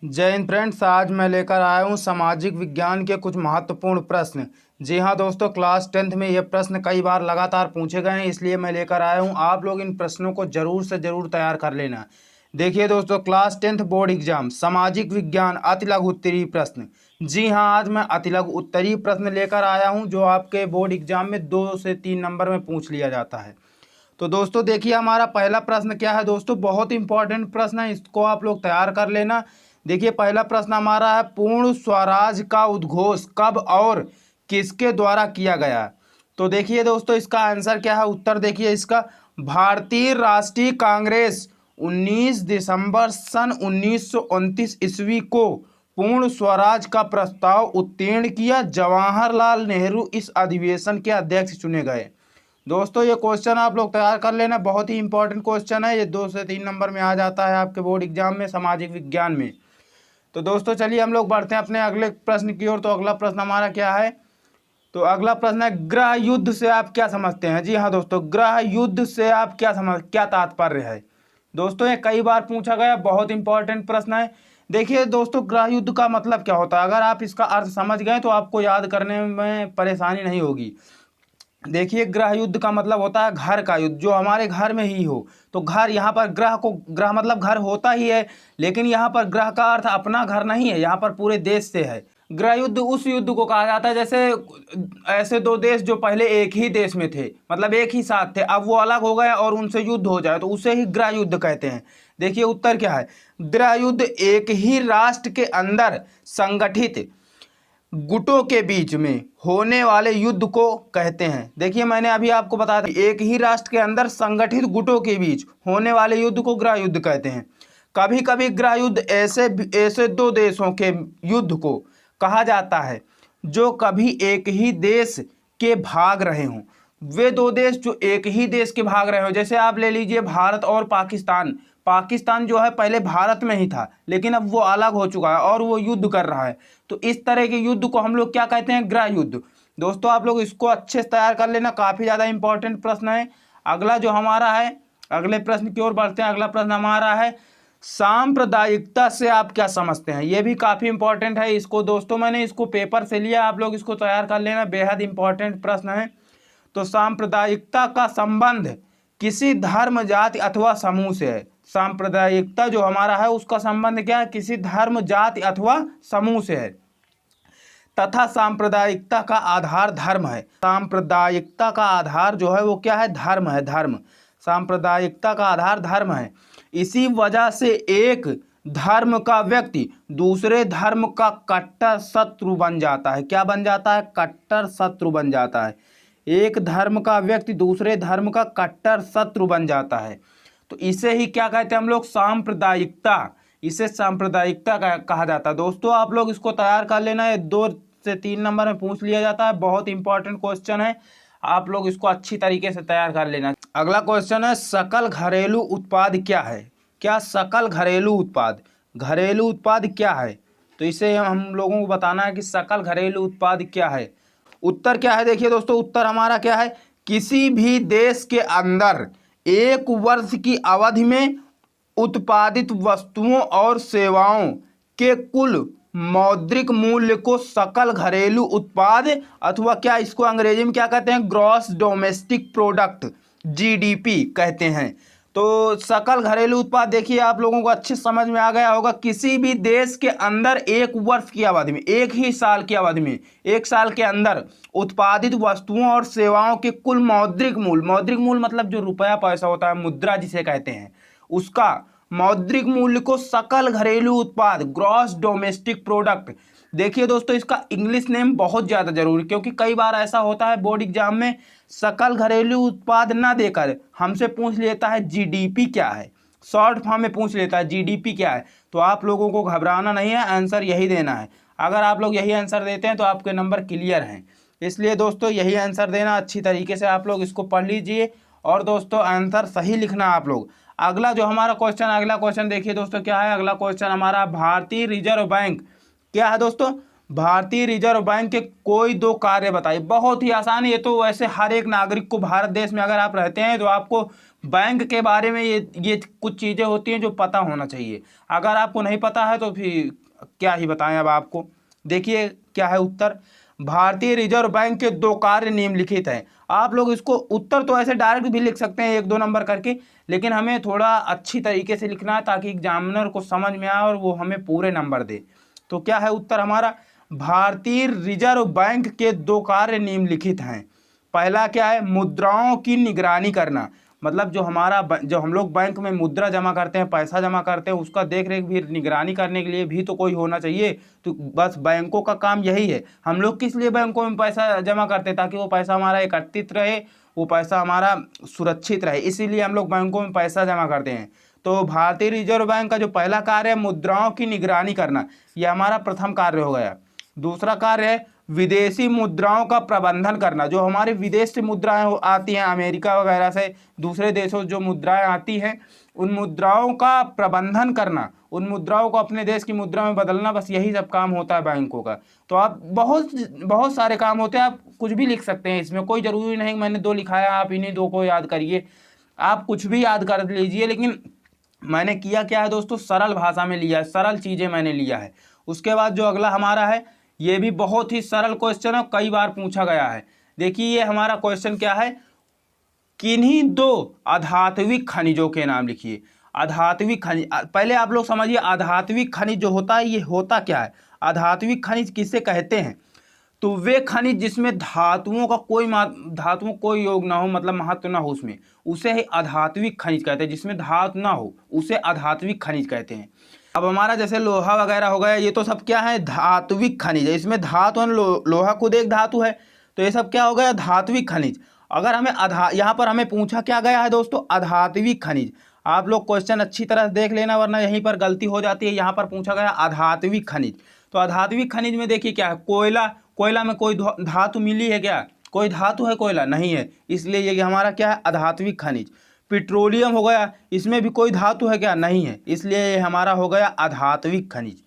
जय हिंद फ्रेंड्स। आज मैं लेकर आया हूं सामाजिक विज्ञान के कुछ महत्वपूर्ण प्रश्न। जी हां दोस्तों, क्लास 10th में ये प्रश्न कई बार लगातार पूछे गए हैं, इसलिए मैं लेकर आया हूं। आप लोग इन प्रश्नों को जरूर से जरूर तैयार कर लेना। देखिए दोस्तों, क्लास 10th बोर्ड एग्जाम सामाजिक विज्ञान अति लघु उत्तरीय प्रश्न। जी हाँ, आज मैं अति लघु उत्तरीय प्रश्न लेकर आया हूँ जो आपके बोर्ड एग्जाम में 2 से 3 नंबर में पूछ लिया जाता है। तो दोस्तों देखिए, हमारा पहला प्रश्न क्या है दोस्तों, बहुत इंपॉर्टेंट प्रश्न है, इसको आप लोग तैयार कर लेना। देखिए पहला प्रश्न हमारा है, पूर्ण स्वराज का उद्घोष कब और किसके द्वारा किया गया। तो देखिए दोस्तों, इसका आंसर क्या है, उत्तर देखिए इसका, भारतीय राष्ट्रीय कांग्रेस 19 दिसंबर सन 1929 ईस्वी को पूर्ण स्वराज का प्रस्ताव उत्तीर्ण किया। जवाहरलाल नेहरू इस अधिवेशन के अध्यक्ष चुने गए। दोस्तों ये क्वेश्चन आप लोग तैयार कर लेना, बहुत ही इंपॉर्टेंट क्वेश्चन है, ये 2 से 3 नंबर में आ जाता है आपके बोर्ड एग्जाम में सामाजिक विज्ञान में। तो दोस्तों चलिए हम लोग बढ़ते हैं अपने अगले प्रश्न की ओर। तो अगला प्रश्न हमारा क्या है, तो अगला प्रश्न है, गृह युद्ध से आप क्या समझते हैं। जी हाँ दोस्तों, गृह युद्ध से आप क्या तात्पर्य है। दोस्तों ये कई बार पूछा गया, बहुत इंपॉर्टेंट प्रश्न है। देखिए दोस्तों, गृह युद्ध का मतलब क्या होता है, अगर आप इसका अर्थ समझ गए तो आपको याद करने में परेशानी नहीं होगी। देखिए गृह युद्ध का मतलब होता है घर का युद्ध, जो हमारे घर में ही हो। तो घर, यहाँ पर ग्रह मतलब घर होता ही है, लेकिन यहाँ पर ग्रह का अर्थ अपना घर नहीं है, यहाँ पर पूरे देश से है। गृह युद्ध उस युद्ध को कहा जाता है जैसे ऐसे दो देश जो पहले एक ही देश में थे, मतलब एक ही साथ थे, अब वो अलग हो गए और उनसे युद्ध हो जाए तो उसे ही गृह युद्ध कहते हैं। देखिए उत्तर क्या है, गृह युद्ध एक ही राष्ट्र के अंदर संगठित गुटों के बीच में होने वाले युद्ध को कहते हैं। देखिए मैंने अभी आपको बताया था, एक ही राष्ट्र के अंदर संगठित गुटों के बीच होने वाले युद्ध को गृह युद्ध कहते हैं। कभी कभी गृह युद्ध ऐसे दो देशों के युद्ध को कहा जाता है जो कभी एक ही देश के भाग रहे हों। वे दो देश जो एक ही देश के भाग रहे हो, जैसे आप ले लीजिए भारत और पाकिस्तान। पाकिस्तान जो है पहले भारत में ही था, लेकिन अब वो अलग हो चुका है और वो युद्ध कर रहा है। तो इस तरह के युद्ध को हम लोग क्या कहते हैं, गृह युद्ध। दोस्तों आप लोग इसको अच्छे से तैयार कर लेना, काफ़ी ज़्यादा इंपॉर्टेंट प्रश्न है। अगला जो हमारा है, अगले प्रश्न की ओर बढ़ते हैं। अगला प्रश्न हमारा है, सांप्रदायिकता से आप क्या समझते हैं। ये भी काफ़ी इंपॉर्टेंट है, इसको दोस्तों मैंने इसको पेपर से लिया, आप लोग इसको तैयार कर लेना, बेहद इंपॉर्टेंट प्रश्न है। तो सांप्रदायिकता का संबंध किसी धर्म, जाति अथवा समूह से है। सांप्रदायिकता जो हमारा है उसका संबंध क्या है, किसी धर्म, जाति अथवा समूह से है। तथा सांप्रदायिकता का आधार धर्म है। सांप्रदायिकता का आधार जो है वो क्या है, धर्म है, धर्म। सांप्रदायिकता का आधार धर्म है। इसी वजह से एक धर्म का व्यक्ति दूसरे धर्म का कट्टर शत्रु बन जाता है। क्या बन जाता है, कट्टर शत्रु बन जाता है। एक धर्म का व्यक्ति दूसरे धर्म का कट्टर शत्रु बन जाता है। तो इसे ही क्या कहते हैं हम लोग, सांप्रदायिकता। इसे सांप्रदायिकता कहा जाता है। दोस्तों आप लोग इसको तैयार कर लेना, है 2 से 3 नंबर में पूछ लिया जाता है, बहुत इंपॉर्टेंट क्वेश्चन है, आप लोग इसको अच्छी तरीके से तैयार कर लेना। अगला क्वेश्चन है, सकल घरेलू उत्पाद क्या है। क्या सकल घरेलू उत्पाद, घरेलू उत्पाद क्या है। तो इसे हम लोगों को बताना है कि सकल घरेलू उत्पाद क्या है। उत्तर क्या है, देखिए दोस्तों उत्तर हमारा क्या है, किसी भी देश के अंदर एक वर्ष की अवधि में उत्पादित वस्तुओं और सेवाओं के कुल मौद्रिक मूल्य को सकल घरेलू उत्पाद अथवा क्या इसको अंग्रेजी में क्या कहते हैं, ग्रॉस डोमेस्टिक प्रोडक्ट, जीडीपी कहते हैं। तो सकल घरेलू उत्पाद देखिए आप लोगों को अच्छे समझ में आ गया होगा, किसी भी देश के अंदर एक वर्ष की अवधि में, एक ही साल की अवधि में, एक साल के अंदर उत्पादित वस्तुओं और सेवाओं के कुल मौद्रिक मूल्य मतलब जो रुपया पैसा होता है, मुद्रा जिसे कहते हैं, उसका मौद्रिक मूल्य को सकल घरेलू उत्पाद, ग्रॉस डोमेस्टिक प्रोडक्ट। देखिए दोस्तों इसका इंग्लिश नेम बहुत ज़्यादा जरूरी, क्योंकि कई बार ऐसा होता है बोर्ड एग्जाम में सकल घरेलू उत्पाद ना देकर हमसे पूछ लेता है जीडीपी क्या है, शॉर्ट फॉर्म में पूछ लेता है जीडीपी क्या है। तो आप लोगों को घबराना नहीं है, आंसर यही देना है। अगर आप लोग यही आंसर देते हैं तो आपके नंबर क्लियर हैं। इसलिए दोस्तों यही आंसर देना, अच्छी तरीके से आप लोग इसको पढ़ लीजिए और दोस्तों आंसर सही लिखना आप लोग। अगला जो हमारा क्वेश्चन, अगला क्वेश्चन देखिए दोस्तों क्या है, अगला क्वेश्चन हमारा, भारतीय रिजर्व बैंक क्या है दोस्तों, भारतीय रिजर्व बैंक के कोई 2 कार्य बताइए। बहुत ही आसान है ये तो, वैसे हर एक नागरिक को भारत देश में अगर आप रहते हैं तो आपको बैंक के बारे में ये कुछ चीज़ें होती हैं जो पता होना चाहिए। अगर आपको नहीं पता है तो फिर क्या ही बताएं अब आपको। देखिए क्या है उत्तर, भारतीय रिजर्व बैंक के 2 कार्य निम्नलिखित हैं। आप लोग इसको उत्तर तो ऐसे डायरेक्ट भी लिख सकते हैं 1-2 नंबर करके, लेकिन हमें थोड़ा अच्छी तरीके से लिखना है ताकि एग्जामिनर को समझ में आए और वो हमें पूरे नंबर दे। तो क्या है उत्तर हमारा, भारतीय रिजर्व बैंक के 2 कार्य निम्नलिखित हैं। पहला क्या है, मुद्राओं की निगरानी करना, मतलब जो हम लोग बैंक में मुद्रा जमा करते हैं, पैसा जमा करते हैं, उसका देख रेख भी, निगरानी करने के लिए भी तो कोई होना चाहिए। तो बस बैंकों का काम यही है। हम लोग किस लिए बैंकों में पैसा जमा करते हैं, ताकि वो पैसा हमारा एकत्रित रहे, वो पैसा हमारा सुरक्षित रहे, इसीलिए हम लोग बैंकों में पैसा जमा करते हैं। तो भारतीय रिजर्व बैंक का जो पहला कार्य है मुद्राओं की निगरानी करना, यह हमारा प्रथम कार्य हो गया। दूसरा कार्य है विदेशी मुद्राओं का प्रबंधन करना, जो हमारे विदेश से मुद्राएं आती हैं, अमेरिका वगैरह से दूसरे देशों से जो मुद्राएं आती हैं, उन मुद्राओं का प्रबंधन करना, उन मुद्राओं को अपने देश की मुद्रा में बदलना, बस यही सब काम होता है बैंकों का। तो आप बहुत सारे काम होते हैं, आप कुछ भी लिख सकते हैं, इसमें कोई ज़रूरी नहीं मैंने 2 लिखा है आप इन्हीं 2 को याद करिए, आप कुछ भी याद कर लीजिए। लेकिन मैंने किया क्या है दोस्तों, सरल भाषा में लिया है, सरल चीज़ें मैंने लिया है। उसके बाद जो अगला हमारा है, ये भी बहुत ही सरल क्वेश्चन है, कई बार पूछा गया है। देखिए ये हमारा क्वेश्चन क्या है, किन्हीं 2 अधात्विक खनिजों के नाम लिखिए। अधात्विक खनिज, पहले आप लोग समझिए अधात्विक खनिज जो होता है ये होता क्या है। अधात्विक खनिज किसे कहते हैं, तो वे खनिज जिसमें धातुओं का कोई योग ना हो, मतलब महत्व ना हो उसमें, उसे ही अधात्विक खनिज कहते हैं। जिसमें धातु ना हो उसे अधात्विक खनिज कहते हैं। अब हमारा जैसे लोहा वगैरह हो गया, ये तो सब क्या है, धात्विक खनिज है, इसमें धातु लोहा खुद एक धातु है, तो ये सब क्या हो गया, धात्विक खनिज। अगर हमें यहाँ पर हमें पूछा क्या गया है दोस्तों, अधात्विक खनिज। आप लोग क्वेश्चन अच्छी तरह देख लेना, वरना यहीं पर गलती हो जाती है। यहाँ पर पूछा गया अधात्विक खनिज, तो अधात्विक खनिज में देखिए क्या है, कोयला में कोई धातु मिली है क्या, कोई धातु है कोयला नहीं है, इसलिए ये हमारा क्या है, अधात्विक खनिज। पेट्रोलियम हो गया, इसमें भी कोई धातु है क्या, नहीं है, इसलिए ये हमारा हो गया अधात्विक खनिज।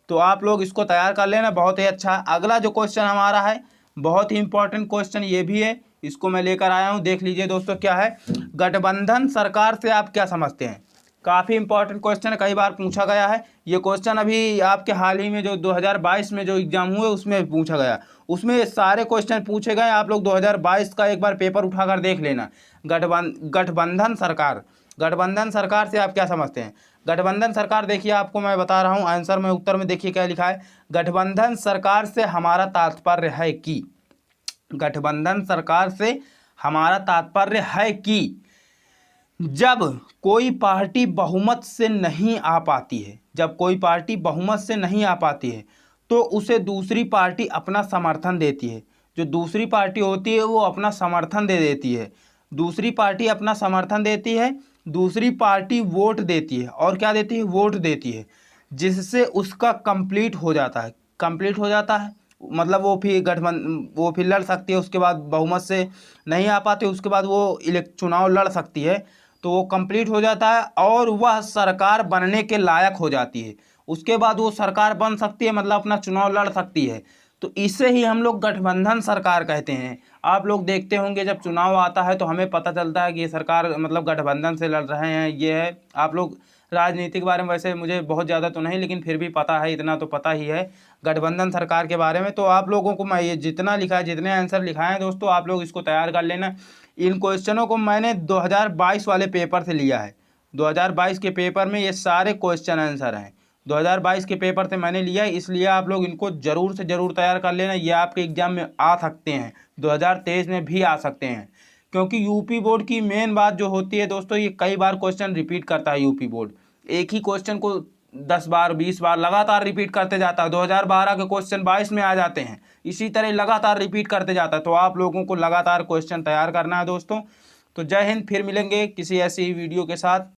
तो आप लोग इसको तैयार कर लेना, बहुत ही अच्छा। अगला जो क्वेश्चन हमारा है बहुत ही इंपॉर्टेंट क्वेश्चन ये भी है, इसको मैं लेकर आया हूँ, देख लीजिए दोस्तों क्या है, गठबंधन सरकार से आप क्या समझते हैं। काफ़ी इंपॉर्टेंट क्वेश्चन, कई बार पूछा गया है ये क्वेश्चन। अभी आपके हाल ही में जो 2022 में जो एग्जाम हुए उसमें पूछा गया, उसमें सारे क्वेश्चन पूछे गए। आप लोग 2022 का एक बार पेपर उठाकर देख लेना। गठबंधन सरकार से आप क्या समझते हैं। गठबंधन सरकार, देखिए आपको मैं बता रहा हूँ आंसर में, उत्तर में देखिए क्या लिखा है, गठबंधन सरकार से हमारा तात्पर्य है कि, गठबंधन सरकार से हमारा तात्पर्य है कि जब कोई पार्टी बहुमत से नहीं आ पाती है, जब कोई पार्टी बहुमत से नहीं आ पाती है तो उसे दूसरी पार्टी अपना समर्थन देती है। जो दूसरी पार्टी होती है वो अपना समर्थन दे देती है, दूसरी पार्टी अपना समर्थन देती है, दूसरी पार्टी वोट देती है, और क्या देती है, वोट देती है, जिससे उसका कंप्लीट हो जाता है, मतलब वो फिर लड़ सकती है। उसके बाद बहुमत से नहीं आ पाते, उसके बाद वो चुनाव लड़ सकती है, तो वो कंप्लीट हो जाता है और वह सरकार बनने के लायक हो जाती है। उसके बाद वो सरकार बन सकती है, मतलब अपना चुनाव लड़ सकती है। तो इसे ही हम लोग गठबंधन सरकार कहते हैं। आप लोग देखते होंगे जब चुनाव आता है तो हमें पता चलता है कि ये सरकार मतलब गठबंधन से लड़ रहे हैं, ये है। आप लोग राजनीति के बारे में वैसे मुझे बहुत ज़्यादा तो नहीं, लेकिन फिर भी पता है, इतना तो पता ही है गठबंधन सरकार के बारे में। तो आप लोगों को मैं ये जितना लिखा है, जितने आंसर लिखाए हैं दोस्तों, आप लोग इसको तैयार कर लेना। इन क्वेश्चनों को मैंने 2022 वाले पेपर से लिया है। 2022 के पेपर में ये सारे क्वेश्चन आंसर हैं, 2022 के पेपर से मैंने लिया है, इसलिए आप लोग इनको ज़रूर से ज़रूर तैयार कर लेना। ये आपके एग्ज़ाम में आ सकते हैं, 2023 में भी आ सकते हैं, क्योंकि यूपी बोर्ड की मेन बात जो होती है दोस्तों, ये कई बार क्वेश्चन रिपीट करता है। यूपी बोर्ड एक ही क्वेश्चन को 10 बार 20 बार लगातार रिपीट करते जाता है। 2012 के क्वेश्चन 22 में आ जाते हैं, इसी तरह लगातार रिपीट करते जाता है। तो आप लोगों को लगातार क्वेश्चन तैयार करना है दोस्तों। तो जय हिंद, फिर मिलेंगे किसी ऐसी वीडियो के साथ।